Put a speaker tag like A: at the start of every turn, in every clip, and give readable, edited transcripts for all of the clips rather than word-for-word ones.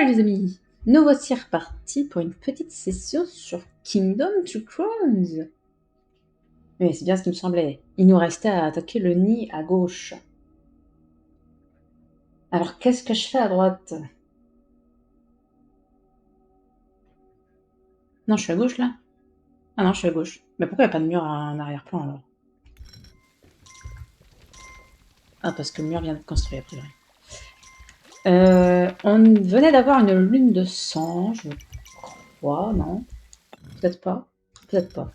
A: les amis, nous voici repartis pour une petite session sur Kingdom Two Crowns. Mais c'est bien ce qui me semblait. Il nous restait à attaquer le nid à gauche. Alors qu'est-ce que je fais à droite? Non, je suis à gauche là. Ah non, je suis à gauche. Mais pourquoi il n'y a pas de mur en arrière-plan alors? Ah, parce que le mur vient d'être construit a priori. On venait d'avoir une lune de sang, je crois, non? Peut-être pas. Peut-être pas.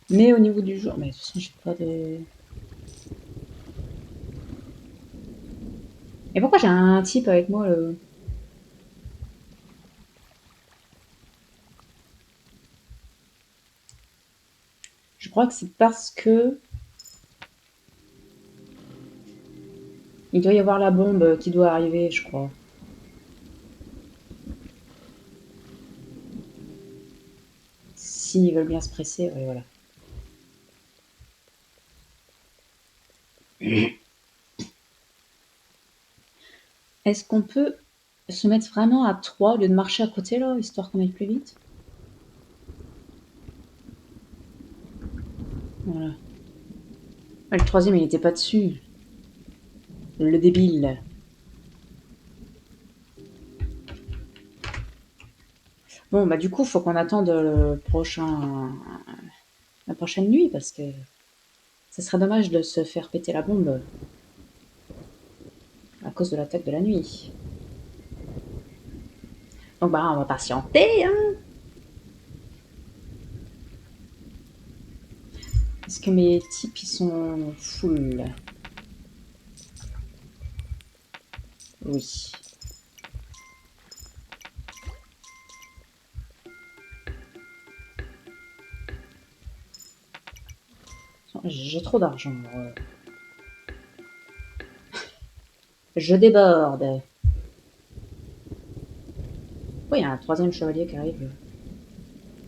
A: Mais au niveau du jour... Mais de toute façon, j'ai pas de... Et pourquoi j'ai un type avec moi le... Je crois que c'est parce que... Il doit y avoir la bombe qui doit arriver, je crois. S'ils veulent bien se presser, oui, voilà. Est-ce qu'on peut se mettre vraiment à 3 au lieu de marcher à côté, là, histoire qu'on aille plus vite? Voilà. Ah, le troisième, il n'était pas dessus. Le débile. Bon, bah du coup, faut qu'on attende la prochaine nuit, parce que ça serait dommage de se faire péter la bombe à cause de l'attaque de la nuit. Donc bah, on va patienter, hein. Est-ce que mes types, ils sont full? Oui. J'ai trop d'argent. Je déborde. Oui, il y a un troisième chevalier qui arrive.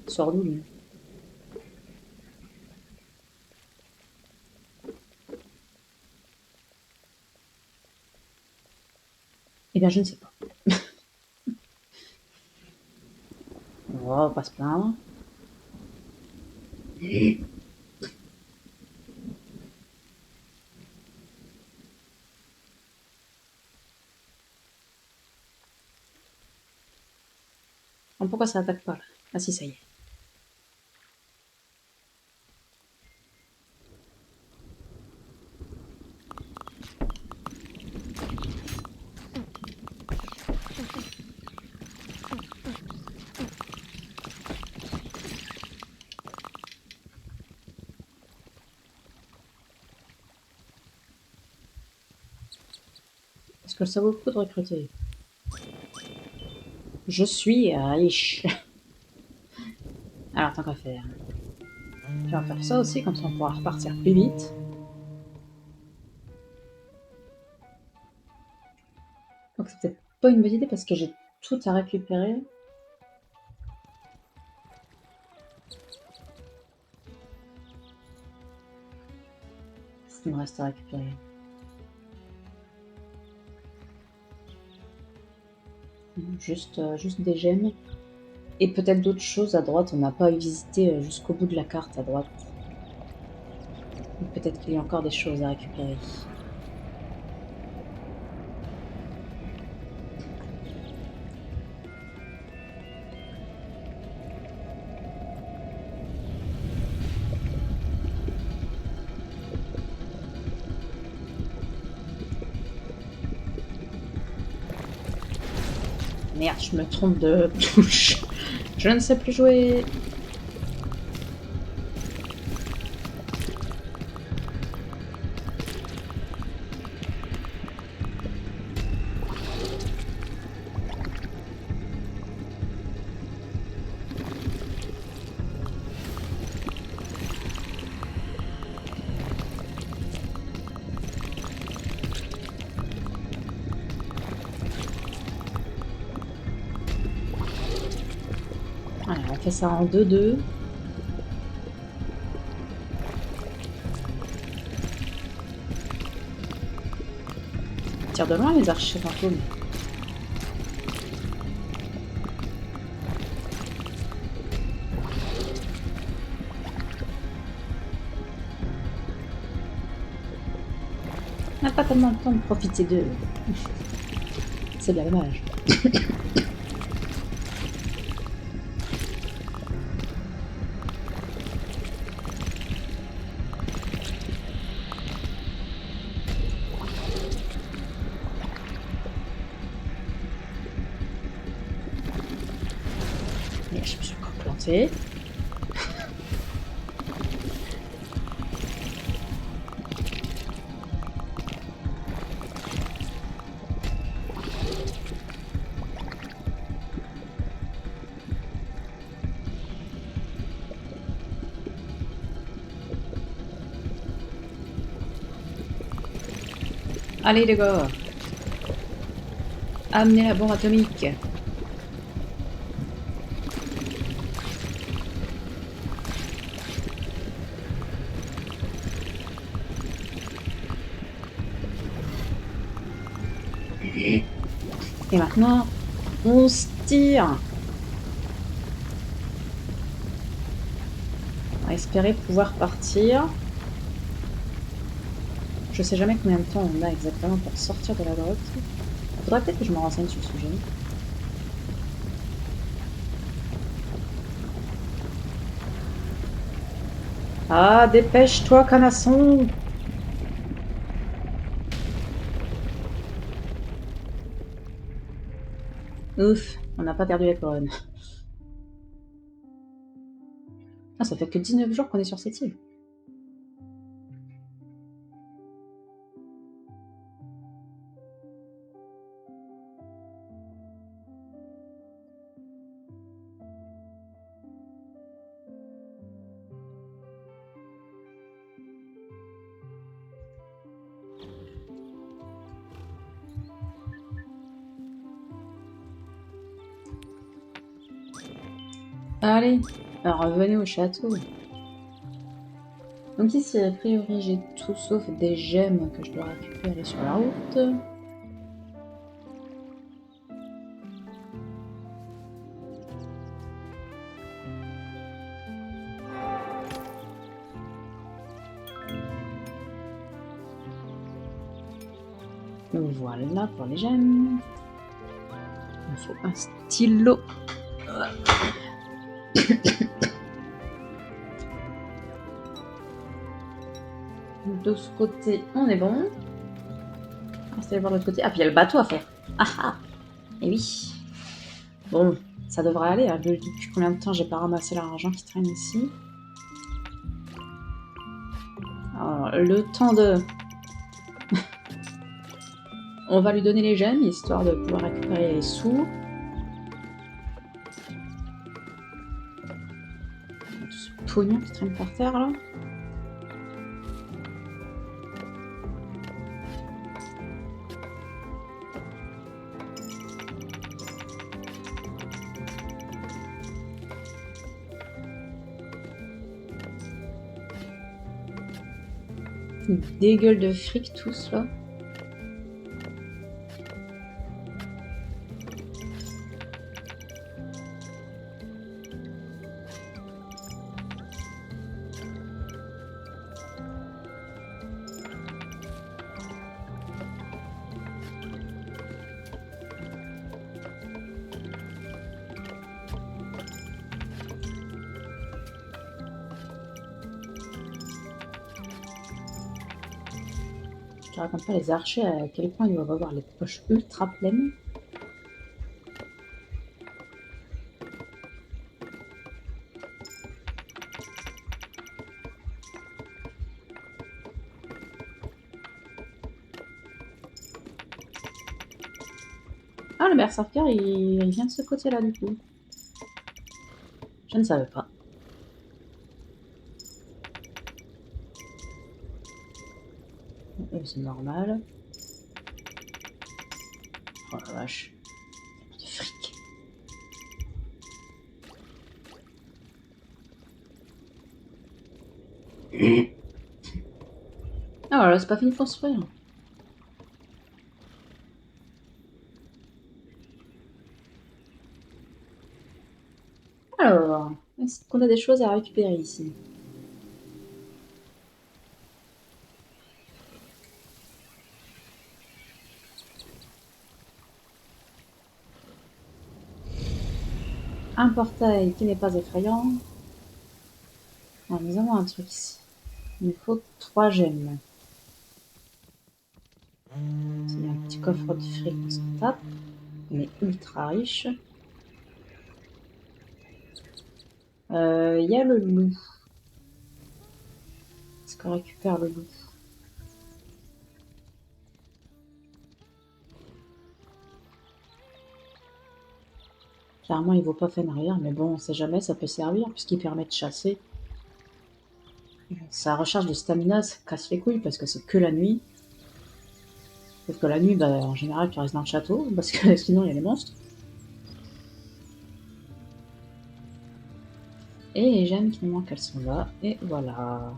A: Sort d'où, lui? Eh bien, je ne sais pas. On va pas se plaindre. Alors, pourquoi ça attaque pas, là? Ah si, ça y est. Est-ce que ça vaut le coup de recruter? Je suis riche. Alors, tant qu'à faire. Je vais faire ça aussi, comme ça on pourra repartir plus vite. Donc c'est peut-être pas une bonne idée parce que j'ai tout à récupérer. Ce qu'il me reste à récupérer. Juste des gemmes. Et peut-être d'autres choses à droite. On n'a pas visité jusqu'au bout de la carte à droite. Peut-être qu'il y a encore des choses à récupérer. Merde, je me trompe de touche. Je ne sais plus jouer. Voilà, on fait ça en 2-2. Tire de loin les archers fantômes. On n'a pas tellement le temps de profiter d'eux. C'est bien dommage. Mais je me suis encore plantée. Allez les gars, amenez la bombe atomique. Et maintenant, on se tire. On va espérer pouvoir partir. Je sais jamais combien de temps on a exactement pour sortir de la grotte. Faudrait peut-être que je me renseigne sur le sujet. Ah, dépêche-toi, canasson! Ouf, on n'a pas perdu la couronne. Ah, ça fait que 19 jours qu'on est sur cette île. Allez, alors revenez au château. Donc ici, a priori, j'ai tout sauf des gemmes que je dois récupérer sur la route. Donc voilà pour les gemmes. Il me faut un stylo. De ce côté, on est bon. On va aller voir de l'autre côté. Ah, puis il y a le bateau à faire. Ah ah. Et oui. Bon, ça devrait aller. Hein. Depuis combien de temps j'ai pas ramassé l'argent qui traîne ici. Alors, le temps de... On va lui donner les gemmes, histoire de pouvoir récupérer les sous. Tout ce pognon qui traîne par terre, là. Des gueules de fric, tous, là. Je raconte pas les archers à quel point ils doivent avoir les poches ultra pleines. Ah, le berserker, il vient de ce côté-là, du coup. Je ne savais pas. C'est normal. Oh la vache. Du fric. Ah voilà, c'est pas fini de construire. Alors, est-ce qu'on a des choses à récupérer ici? un portail qui n'est pas effrayant. Alors, nous avons un truc ici. Il nous faut 3 gemmes. Il y a un petit coffre de fric, on s'en tape. On est ultra riche. Il y a le loup. Est-ce qu'on récupère le loup? Clairement, il vaut pas Fenrir, mais bon, on sait jamais, ça peut servir, puisqu'il permet de chasser. Ça recharge de stamina, ça casse les couilles, parce que c'est que la nuit. Sauf que la nuit, bah, en général, tu restes dans le château, parce que sinon, il y a les monstres. Et les gemmes qui nous manquent, elles sont là, et voilà.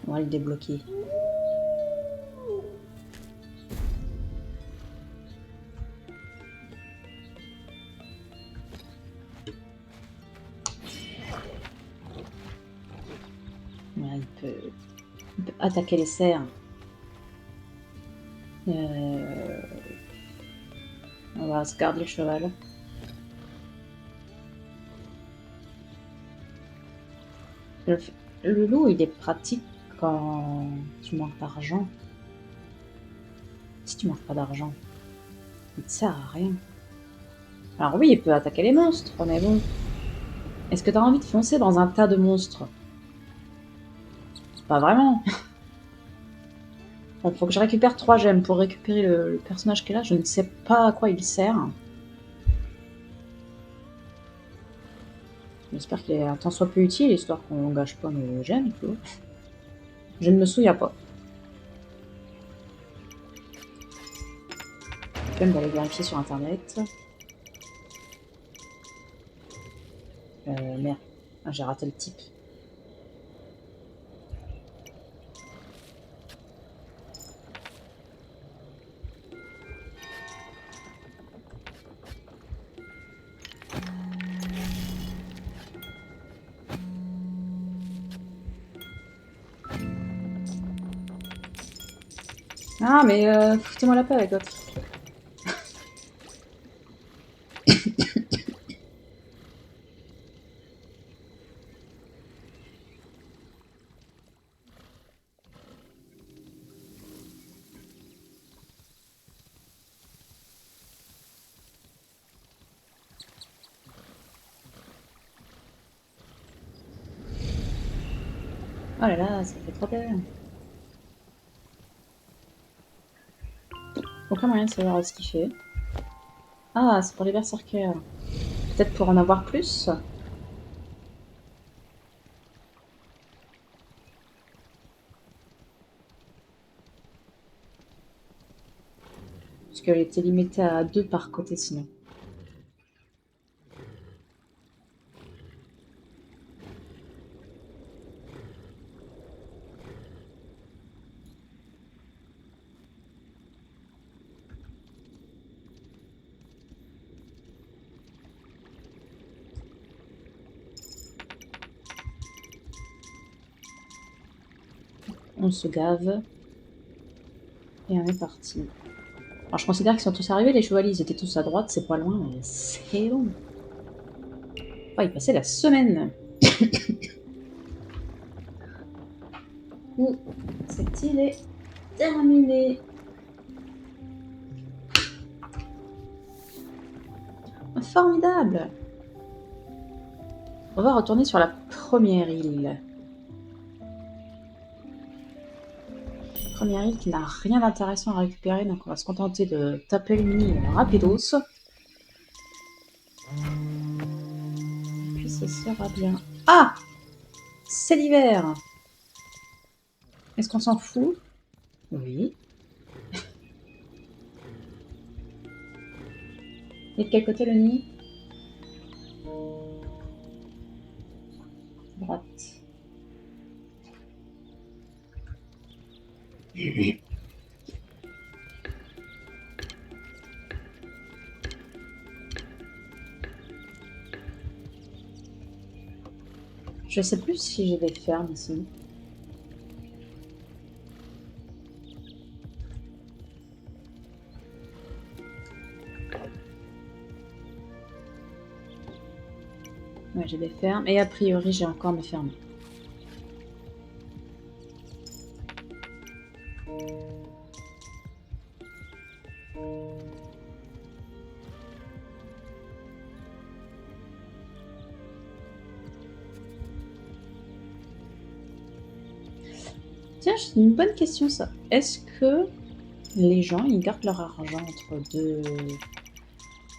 A: On va le débloquer. Voilà, il peut attaquer les cerfs. On va se garder le cheval. Le, le loup, il est pratique quand tu manques d'argent. Si tu manques pas d'argent, il te sert à rien. Alors oui, il peut attaquer les monstres, mais bon. Est-ce que t'as envie de foncer dans un tas de monstres? Pas vraiment. Bon, faut que je récupère 3 gemmes pour récupérer le personnage qui est là. Je ne sais pas à quoi il sert. J'espère qu'il est un tant soit peu utile, histoire qu'on gâche pas nos gemmes. Quoi. Je ne me souviens pas. Je vais aller vérifier sur internet. Merde, ah, j'ai raté le type. Ah, mais foutez-moi la paix avec votre. Oh là là, ça fait trop peur. Aucun moyen de savoir ce qu'il fait. Ah, c'est pour les berserkers. Peut-être pour en avoir plus? Parce qu'elle était limitée à 2 par côté sinon. On se gave. Et on est parti. Alors je considère qu'ils sont tous arrivés, les chevaliers, ils étaient tous à droite, c'est pas loin, mais c'est long. On va y passer la semaine. Où cette île est terminée. Formidable. On va retourner sur la première île. Première île qui n'a rien d'intéressant à récupérer, donc on va se contenter de taper le mini rapidos. Et puis ce sera bien. Ah! C'est l'hiver! Est-ce qu'on s'en fout? Oui. Et de quel côté le nid? Droite. Je sais plus si j'ai des fermes ici. Ouais, j'ai des fermes. Et a priori, j'ai encore mes fermes. Tiens, c'est une bonne question ça. Est-ce que les gens, ils gardent leur argent entre deux...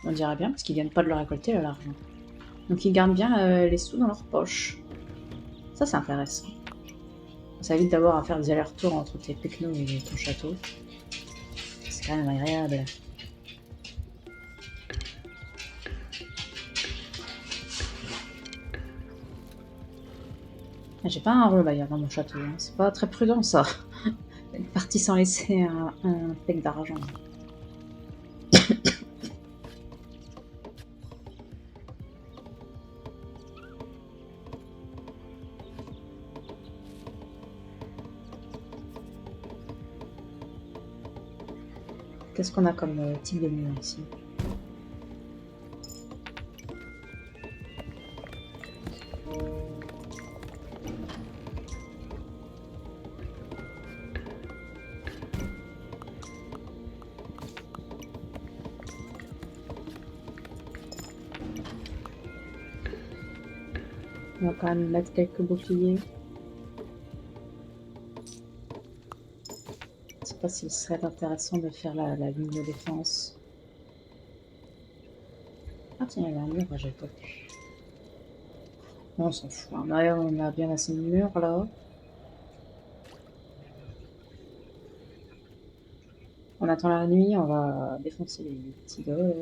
A: On dirait bien, parce qu'ils viennent pas de le récolter, là, l'argent. Donc ils gardent bien les sous dans leur poche. Ça, c'est intéressant. Ça évite d'avoir à faire des allers-retours entre tes pecnos et ton château. C'est quand même agréable. J'ai pas un rond d'ailleurs dans mon château, hein. C'est pas très prudent ça. Être parti sans laisser un pec d'argent. Qu'est-ce qu'on a comme type de mur ici? On va quand même mettre quelques boucliers. Je sais pas s'il serait intéressant de faire la ligne de défense. Ah tiens, il y avait un mur, j'avais pas vu. Non, on s'en fout. Hein. D'ailleurs, on a bien assez de murs là. On attend la nuit, on va défoncer les petits gars. Là.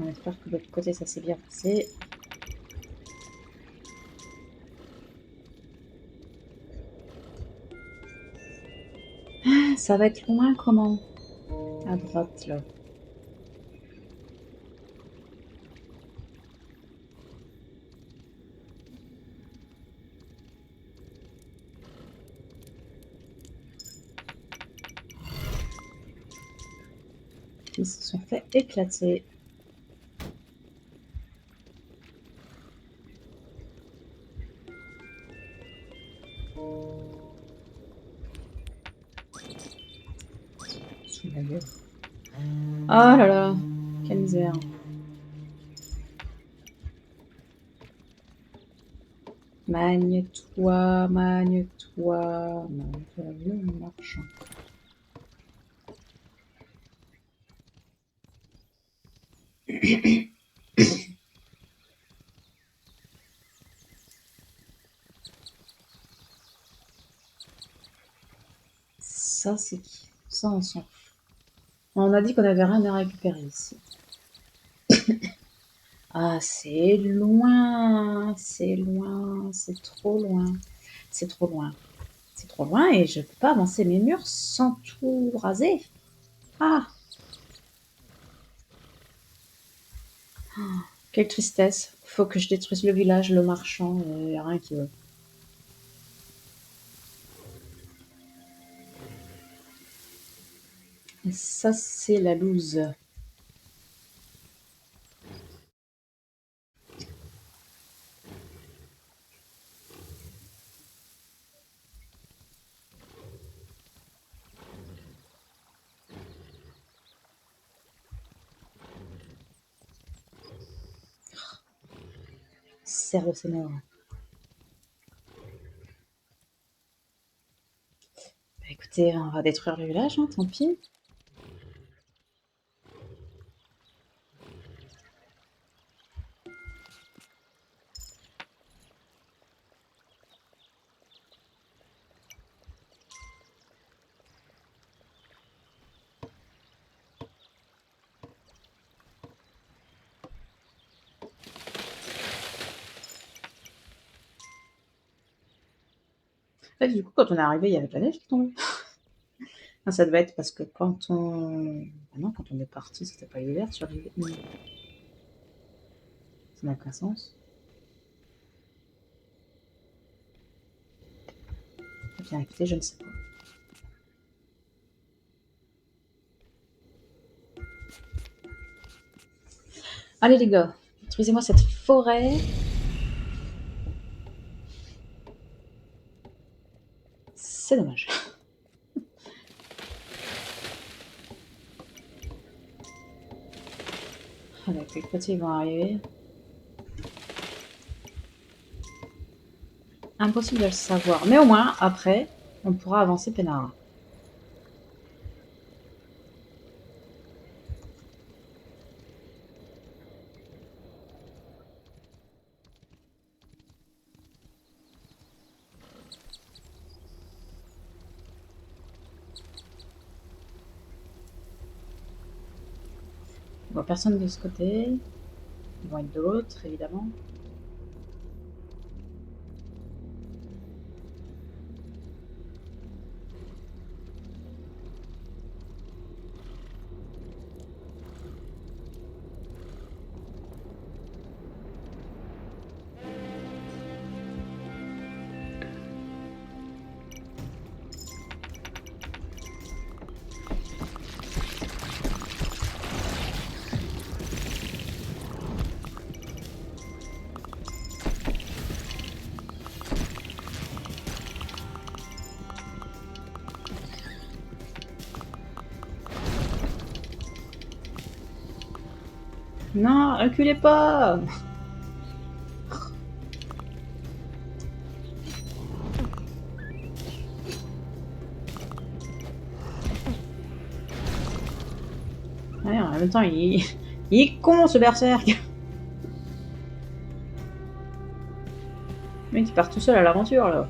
A: On espère que de l'autre côté ça s'est bien passé. Ça va être loin comment? À droite là. Ils se sont fait éclater. Sous la gueule. Oh là là, quelle misère. Magne-toi, magne-toi, magne-toi, le marchand. Ça, c'est qui? Ça, on s'en fout. On a dit qu'on avait rien à récupérer ici. Ah, c'est loin, c'est loin, c'est trop loin, c'est trop loin, c'est trop loin et je peux pas avancer mes murs sans tout raser. Ah, quelle tristesse. Faut que je détruise le village, le marchand, y a rien qui veut. Et ça, c'est la loose. Serre de Seigneur. Bah, écoutez, on va détruire le village, hein, tant pis. fait, du coup, quand on est arrivé, il y avait de la neige qui tombait. Ah, ça devait être parce que quand on... Ah non, quand on est parti, c'était pas l'hiver sur l'hiver. Ça n'a aucun sens. Bien écoutez, je ne sais pas. Allez les gars, détruisez-moi cette forêt. C'est dommage. Avec les côtés, ils vont arriver. Impossible de le savoir. Mais au moins, après, on pourra avancer peinard. On voit personne de ce côté. Ils vont être de l'autre, évidemment. Non, reculez pas! Ouais, en même temps, il est con ce berserk! Le mec, il part tout seul à l'aventure là.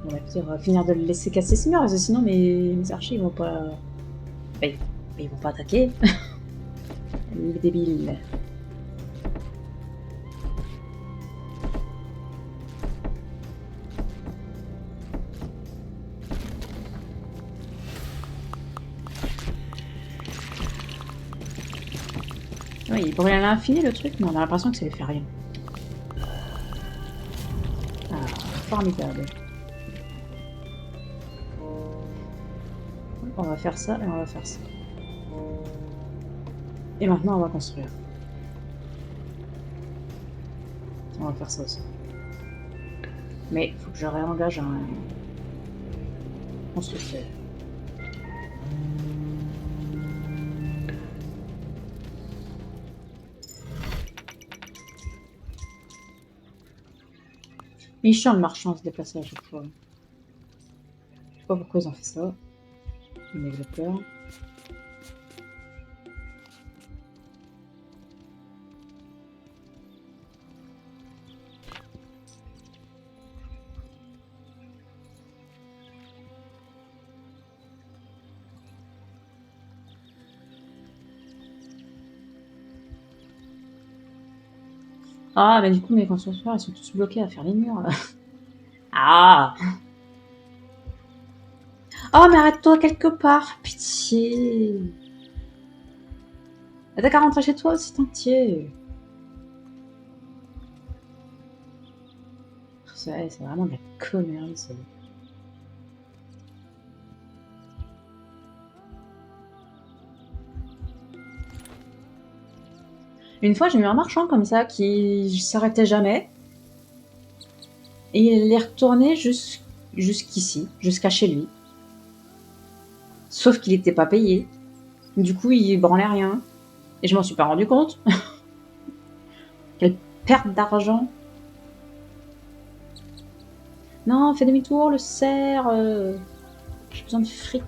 A: Bon, bah, écoutez, on va finir de le laisser casser ses murs, parce que sinon mes archers ils vont pas. Bah, ils vont pas attaquer. Les débiles. Ouais, il brûle à l'infini le truc, mais on a l'impression que ça lui fait rien. Ah, formidable. On va faire ça et on va faire ça. Et maintenant on va construire. On va faire ça aussi. Mais il faut que je réengage un constructeur. Mais chiant le marchand se déplacer à chaque fois. Je sais pas pourquoi ils ont fait ça. Les développeurs. Ah, mais du coup, mes constructeurs, ils sont tous bloqués à faire les murs, là. Ah! Oh, mais arrête-toi quelque part, pitié! T'as qu'à rentrer chez toi aussi, t'inquiète. C'est vraiment de la connerie, ça. Une fois, j'ai eu un marchand comme ça qui s'arrêtait jamais. Et il est retourné jusqu'ici, jusqu'à chez lui. Sauf qu'il n'était pas payé. Du coup, il branlait rien. Et je m'en suis pas rendu compte. Quelle perte d'argent. Non, fais demi-tour, le cerf. J'ai besoin de fric.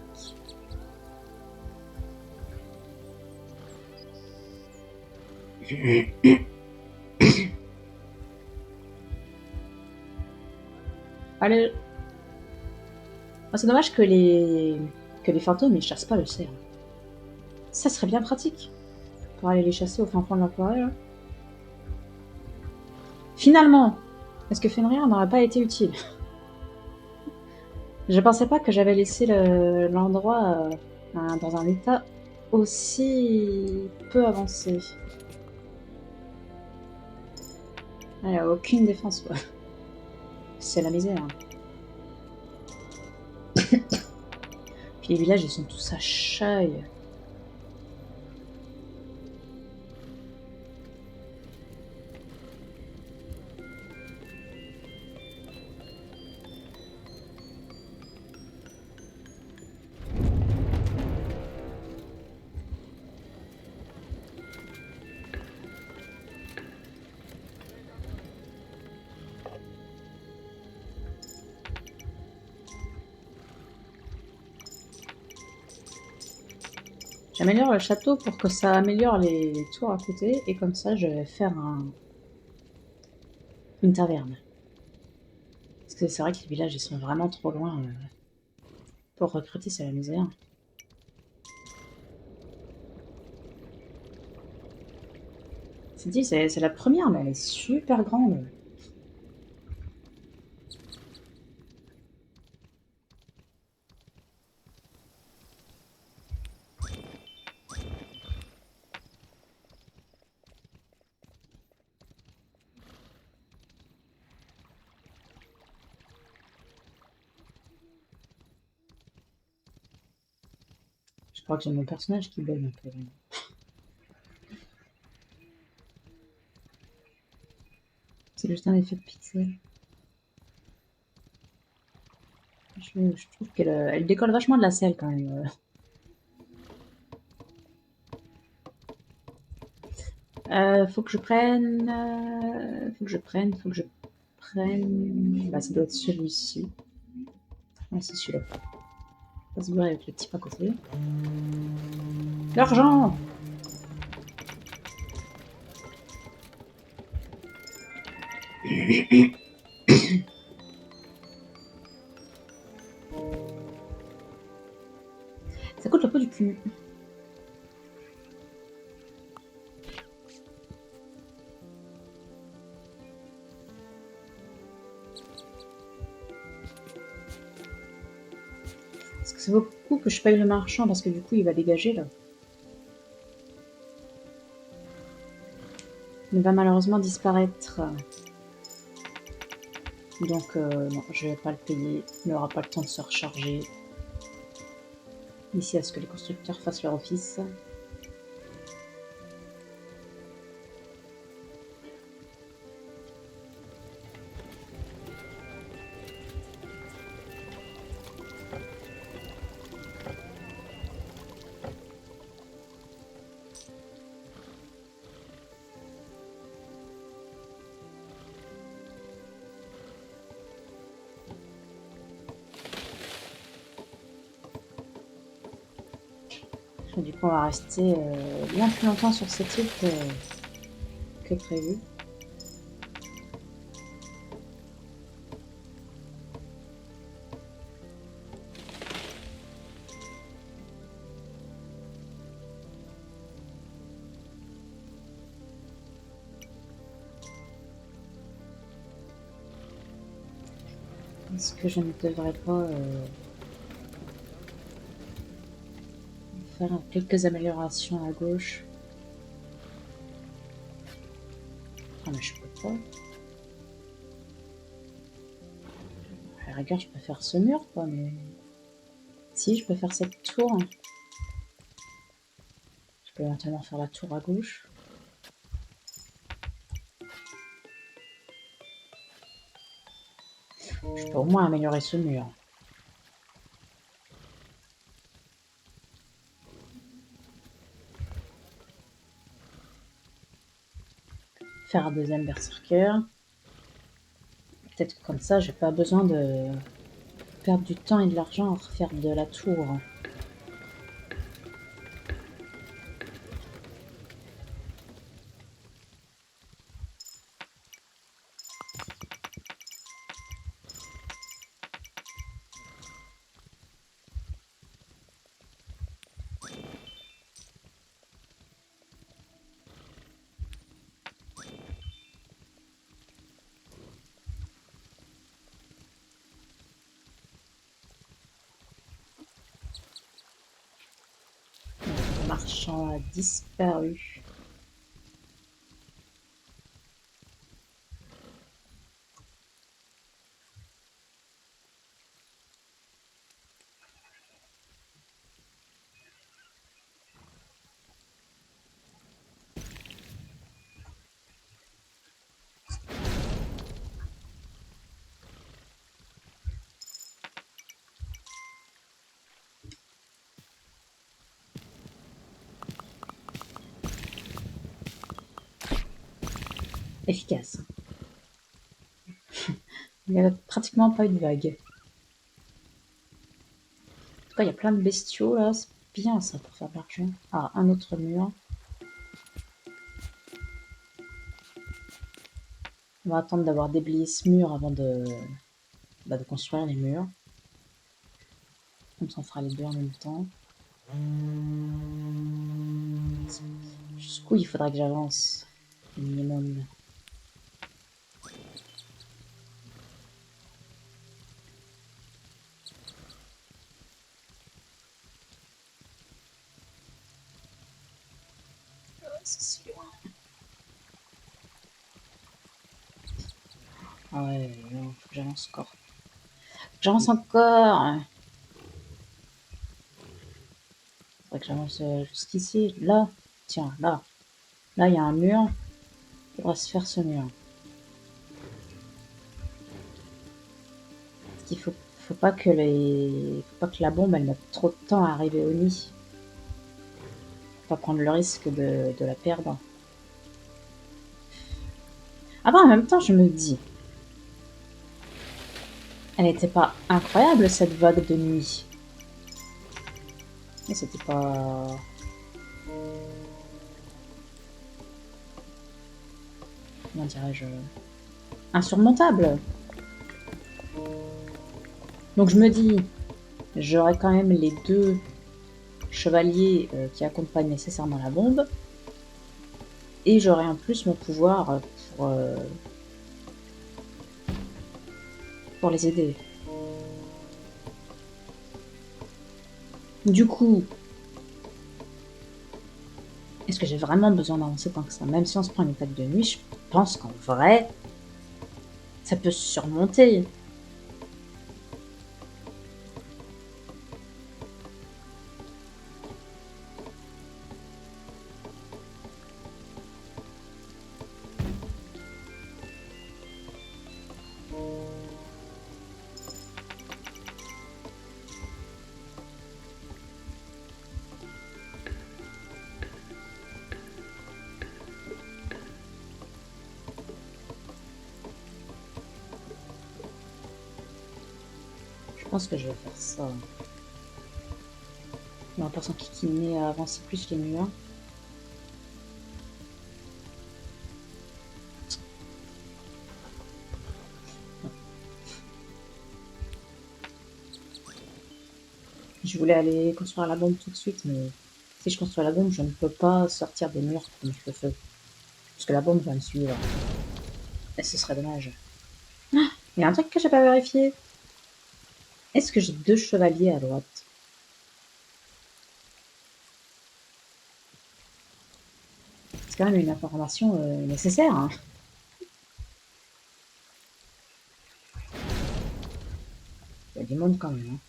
A: Allez. Oh, c'est dommage que les fantômes ils chassent pas le cerf. Ça serait bien pratique pour aller les chasser au fin fond de la forêt. Là. Finalement, est-ce que Fenrir n'aurait pas été utile? Je pensais pas que j'avais laissé l'endroit dans un état aussi peu avancé. Il n'y a aucune défense, quoi. C'est la misère. Puis les villages, ils sont tous à Chaille. J'améliore le château pour que ça améliore les tours à côté, et comme ça, je vais faire une taverne. Parce que c'est vrai que les villages, ils sont vraiment trop loin. Pour recruter, c'est la misère. C'est dit, c'est la première, mais elle est super grande. Je crois que j'ai mon personnage qui bug un peu. C'est juste un effet de pixel. Je trouve qu'elle elle décolle vachement de la selle quand même. Faut que je prenne. Faut que je prenne. Bah, ça doit être celui-ci. Non, c'est celui-là. On va se bourrer avec le type à côté. L'argent! Ça coûte le pot du cul. Parce que ça vaut le coup que je paye le marchand parce que du coup il va dégager là. Il va malheureusement disparaître. Donc non, je vais pas le payer. Il n'aura pas le temps de se recharger. Ici à ce que les constructeurs fassent leur office. Du coup on va rester bien plus longtemps sur cette île que prévu. Est-ce que je ne devrais pas faire quelques améliorations à gauche? Ah mais je peux pas. À la rigueur je peux faire ce mur quoi, mais... Si, je peux faire cette tour. Je peux éventuellement faire la tour à gauche. Je peux au moins améliorer ce mur. Faire un deuxième berserker. Peut-être que comme ça, j'ai pas besoin de perdre du temps et de l'argent à refaire de la tour. marchand a disparu. Efficace. Il n'y a pratiquement pas eu de vague. En tout cas, il y a plein de bestiaux là. C'est bien ça pour faire de l'argent. Ah, un autre mur. On va attendre d'avoir déblayé ce mur avant de construire les murs. Comme ça, on fera les deux en même temps. Jusqu'où il faudra que j'avance minimum. C'est si loin. Ah ouais, faut que j'avance encore. J'avance encore. Faudrait que j'avance jusqu'ici. Là, tiens, là. Là, il y a un mur. Il faudra se faire ce mur. Parce qu'il faut pas que la bombe elle mette trop de temps à arriver au nid. Faut pas prendre le risque de la perdre. Ah bah en même temps, je me dis, elle n'était pas incroyable cette vague de nuit. Mais c'était pas. Comment dirais-je, insurmontable. Donc je me dis, j'aurai quand même les deux chevaliers qui accompagnent nécessairement la bombe. Et j'aurai en plus mon pouvoir pour les aider. Du coup, est-ce que j'ai vraiment besoin d'avancer tant que ça? Même si on se prend une attaque de nuit, je pense qu'en vrai, ça peut se surmonter. Je pense que je vais faire ça. J'ai l'impression qu'il à avancer plus les murs. Je voulais aller construire la bombe tout de suite, mais si je construis la bombe, je ne peux pas sortir des murs comme je le fais. Parce que la bombe va me suivre. Et ce serait dommage. Il y a un truc que j'ai pas vérifié. Est-ce que j'ai deux chevaliers à droite? C'est quand même une information nécessaire. Hein. Il y a du monde quand même.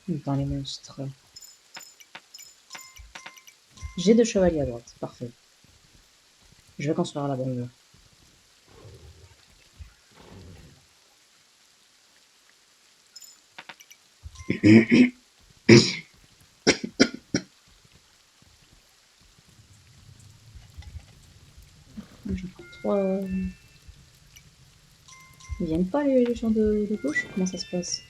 A: Hein. Dans les monstres. J'ai deux chevaliers à droite. Parfait. Je vais construire la bombe. J'ai encore trois. Ils viennent pas les gens de gauche? Comment ça se passe?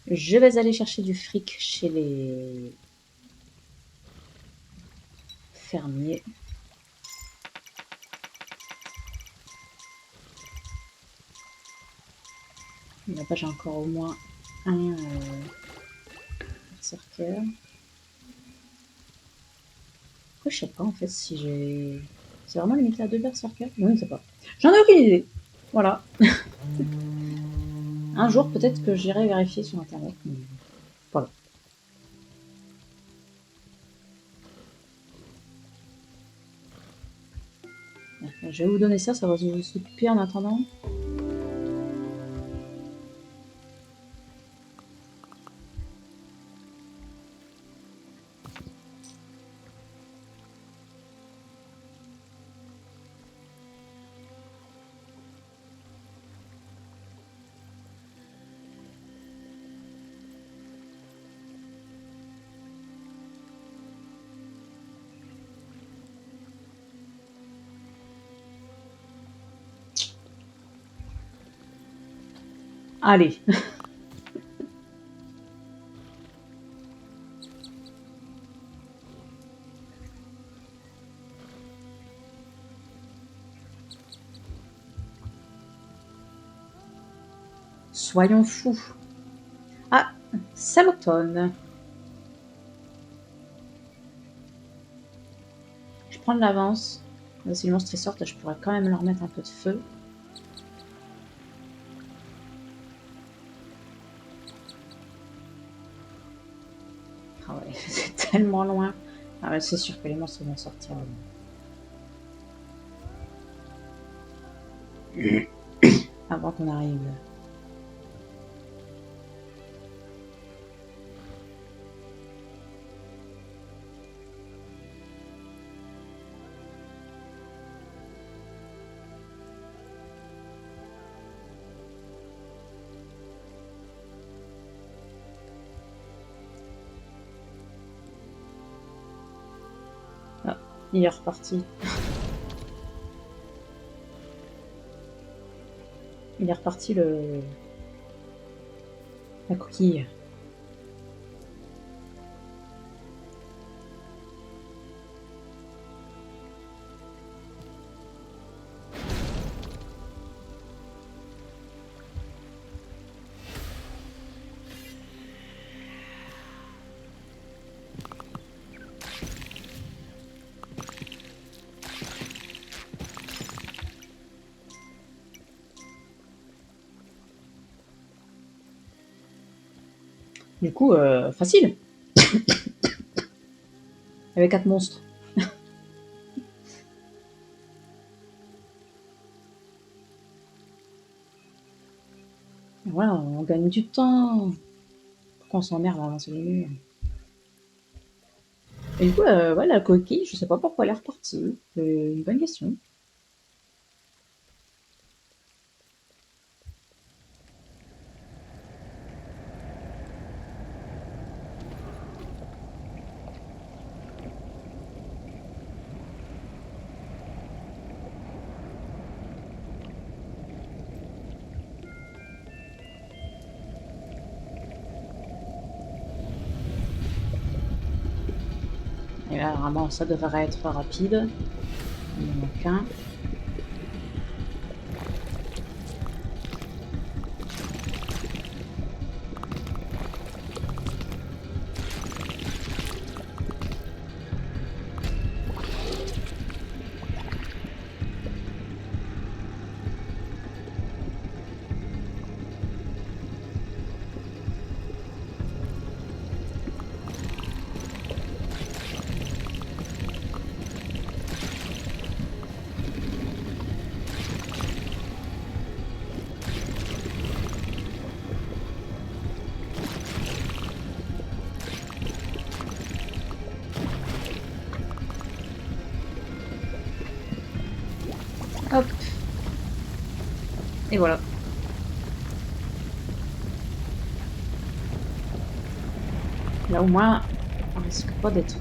A: Je vais aller chercher du fric chez les fermiers. Là-bas, j'ai encore au moins un berserker. Pourquoi je sais pas en fait si j'ai. C'est vraiment limité à deux berserkers? Non, je ne sais pas. J'en ai aucune idée. Voilà. Un jour, peut-être que j'irai vérifier sur Internet. Mais voilà. Je vais vous donner ça, ça va vous occuper en attendant. Allez. Soyons fous. Ah, Salotone. Je prends de l'avance. Si le monstre sort, je pourrais quand même leur mettre un peu de feu. Ah ouais, c'est tellement loin. Ah ouais, c'est sûr que les monstres vont sortir. Avant qu'on arrive. Ah, il est reparti. Il est reparti la coquille. Du coup, facile. Il y avait 4 monstres. Voilà, on gagne du temps. Pourquoi on s'emmerde à avancer les murs? Et du coup, ouais, la coquille, je sais pas pourquoi elle est repartie. C'est une bonne question. Et là, vraiment, ça devrait être rapide. Il en manque un. Hop. Et voilà. Là, au moins, on risque pas d'être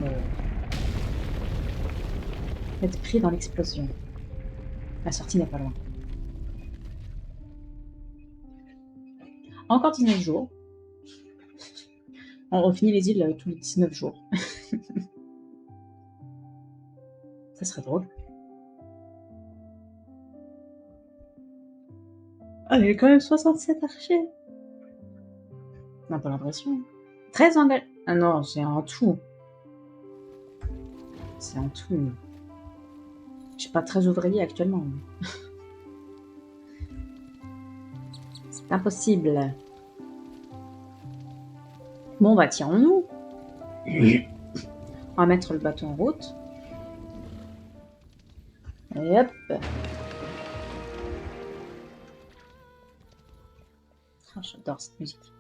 A: pris dans l'explosion. La sortie n'est pas loin. Encore 19 jours. On finit les îles tous les 19 jours. Ça serait drôle. Ah, il y a quand même 67 archers. On n'a pas l'impression. 13 engagés. Ah non, c'est en tout. C'est en tout. J'ai pas 13 ouvriers actuellement. C'est impossible. Bon, bah, tirons-nous. On va mettre le bateau en route. Et hop. Oh, j'adore cette musique.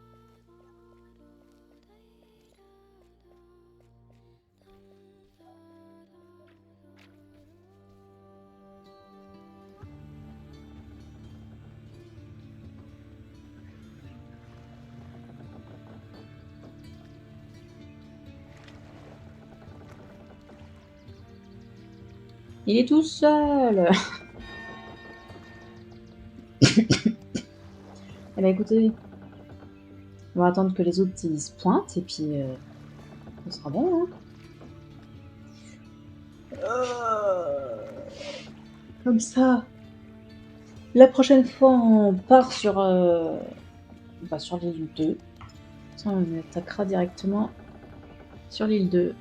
A: Il est tout seul. Eh bien, écoutez, on va attendre que les autres ils se pointent et puis ce sera bon. Hein. Comme ça. La prochaine fois, on part sur, sur l'île 2. Ça, on attaquera directement sur l'île 2.